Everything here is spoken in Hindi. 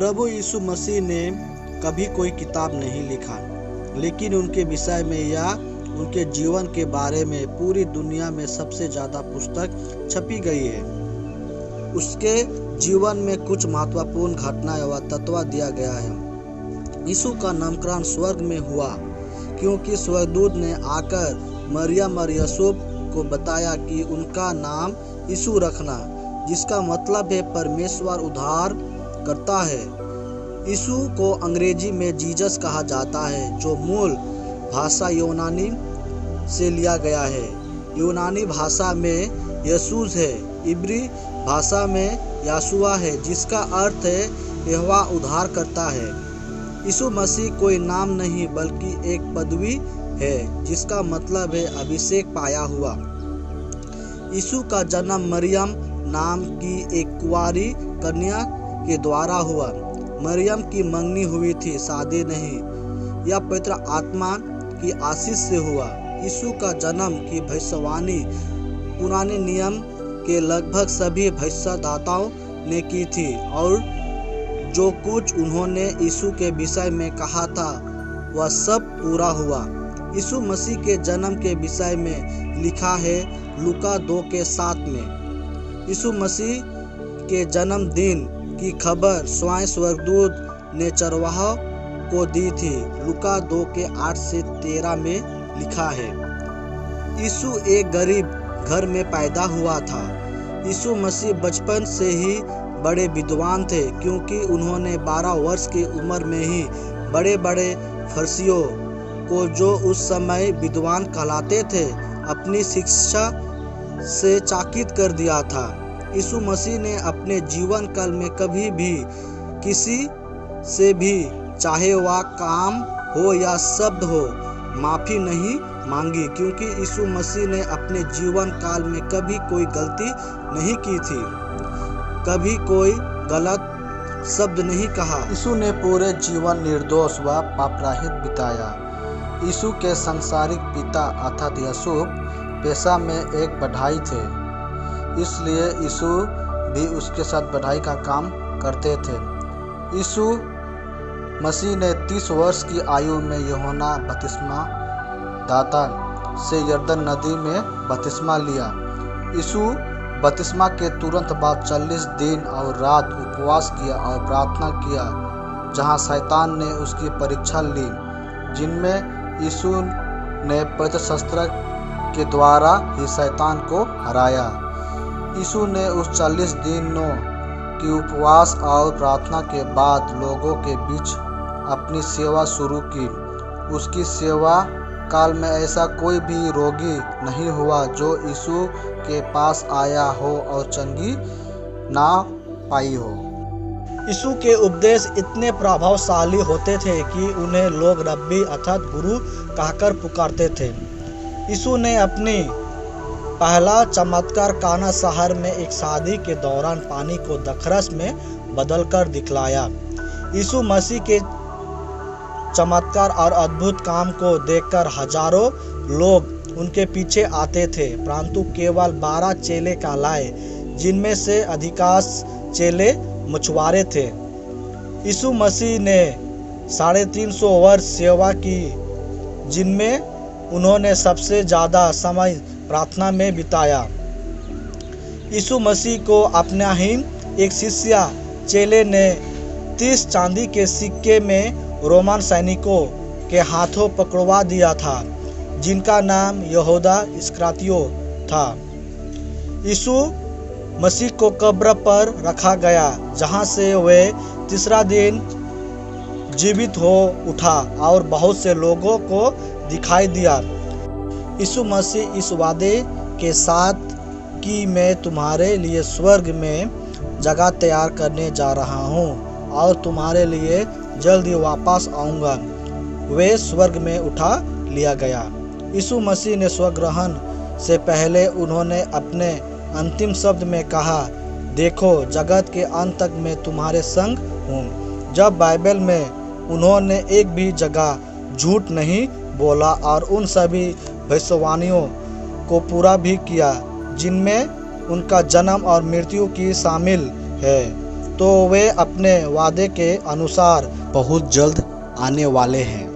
प्रभु यीशु मसीह ने कभी कोई किताब नहीं लिखा, लेकिन उनके विषय में या उनके जीवन के बारे में पूरी दुनिया में सबसे ज़्यादा पुस्तक छपी गई है। उसके जीवन में कुछ महत्वपूर्ण घटना व तत्व दिया गया है। यीशु का नामकरण स्वर्ग में हुआ क्योंकि स्वर्गदूत ने आकर मरियम और यूसुफ को बताया कि उनका नाम यीशु रखना, जिसका मतलब है परमेश्वर उद्धार करता है। यीशु को अंग्रेजी में जीसस कहा जाता है, जो मूल भाषा यूनानी से लिया गया है। यूनानी भाषा में यसूस है, इब्री भाषा में याशुआ है, जिसका अर्थ है यहोवा उद्धार करता है। यीशु मसीह कोई नाम नहीं बल्कि एक पदवी है, जिसका मतलब है अभिषेक पाया हुआ। यीशु का जन्म मरियम नाम की एक कुंवारी कन्या के द्वारा हुआ। मरियम की मंगनी हुई थी, शादी नहीं। यह पवित्र आत्मा की आशीष से हुआ। यीशु का जन्म की भविष्यवाणी पुराने नियम के लगभग सभी भविष्यदाताओं ने की थी, और जो कुछ उन्होंने यीशु के विषय में कहा था वह सब पूरा हुआ। यीशु मसीह के जन्म के विषय में लिखा है लूका 2:7 में। यीशु मसीह के जन्मदिन की खबर स्वयं स्वर्गदूत ने चरवाहों को दी थी। लूका 2:8-13 में लिखा है। यीशु एक गरीब घर में पैदा हुआ था। यीशु मसीह बचपन से ही बड़े विद्वान थे, क्योंकि उन्होंने 12 वर्ष की उम्र में ही बड़े बड़े फरीसियों को, जो उस समय विद्वान कहलाते थे, अपनी शिक्षा से चकित कर दिया था। यीशु मसीह ने अपने जीवन काल में कभी भी किसी से भी, चाहे वह काम हो या शब्द हो, माफ़ी नहीं मांगी, क्योंकि यीशु मसीह ने अपने जीवन काल में कभी कोई गलती नहीं की थी, कभी कोई गलत शब्द नहीं कहा। यीशु ने पूरे जीवन निर्दोष व पापरहित बिताया। यीशु के सांसारिक पिता अर्थात यूसुफ पेशा में एक बढ़ई थे, इसलिए यीशु भी उसके साथ बढ़ई का काम करते थे। यीशु मसीह ने 30 वर्ष की आयु में यूहन्ना बपतिस्मा दाता से यरदन नदी में बपतिस्मा लिया। यीशु बपतिस्मा के तुरंत बाद 40 दिन और रात उपवास किया और प्रार्थना किया, जहां शैतान ने उसकी परीक्षा ली, जिनमें यीशु ने पवित्र शास्त्र के द्वारा ही शैतान को हराया। यीशु ने उस 40 दिनों की उपवास और प्रार्थना के बाद लोगों के बीच अपनी सेवा शुरू की। उसकी सेवा काल में ऐसा कोई भी रोगी नहीं हुआ जो यीशु के पास आया हो और चंगी ना पाई हो। यीशु के उपदेश इतने प्रभावशाली होते थे कि उन्हें लोग रब्बी अर्थात गुरु कहकर पुकारते थे। यीशु ने अपनी पहला चमत्कार काना शहर में एक शादी के दौरान पानी को द्राक्षरस में बदलकर दिखलाया। यीशु मसीह के चमत्कार और अद्भुत काम को देखकर हजारों लोग उनके पीछे आते थे, परंतु केवल 12 चेले कहलाए, जिनमें से अधिकांश चेले मछुआरे थे। यीशु मसीह ने 350 वर्ष सेवा की, जिनमें उन्होंने सबसे ज़्यादा समय प्रार्थना में बिताया। यीशु मसीह को अपना ही एक शिष्य चेले ने 30 चांदी के सिक्के में रोमन सैनिकों के हाथों पकड़वा दिया था, जिनका नाम यहूदा इस्करियोती था। यीशु मसीह को कब्र पर रखा गया, जहां से वे तीसरा दिन जीवित हो उठा और बहुत से लोगों को दिखाई दिया। यीशु मसीह इस वादे के साथ कि मैं तुम्हारे लिए स्वर्ग में जगह तैयार करने जा रहा हूँ और तुम्हारे लिए जल्दी वापस आऊँगा, वे स्वर्ग में उठा लिया गया। यीशु मसीह ने स्वर्ग ग्रहण से पहले उन्होंने अपने अंतिम शब्द में कहा, देखो जगत के अंत तक मैं तुम्हारे संग हूँ। जब बाइबल में उन्होंने एक भी जगह झूठ नहीं बोला और उन सभी भविष्यवाणियों को पूरा भी किया जिनमें उनका जन्म और मृत्यु की शामिल है। तो वे अपने वादे के अनुसार बहुत जल्द आने वाले हैं।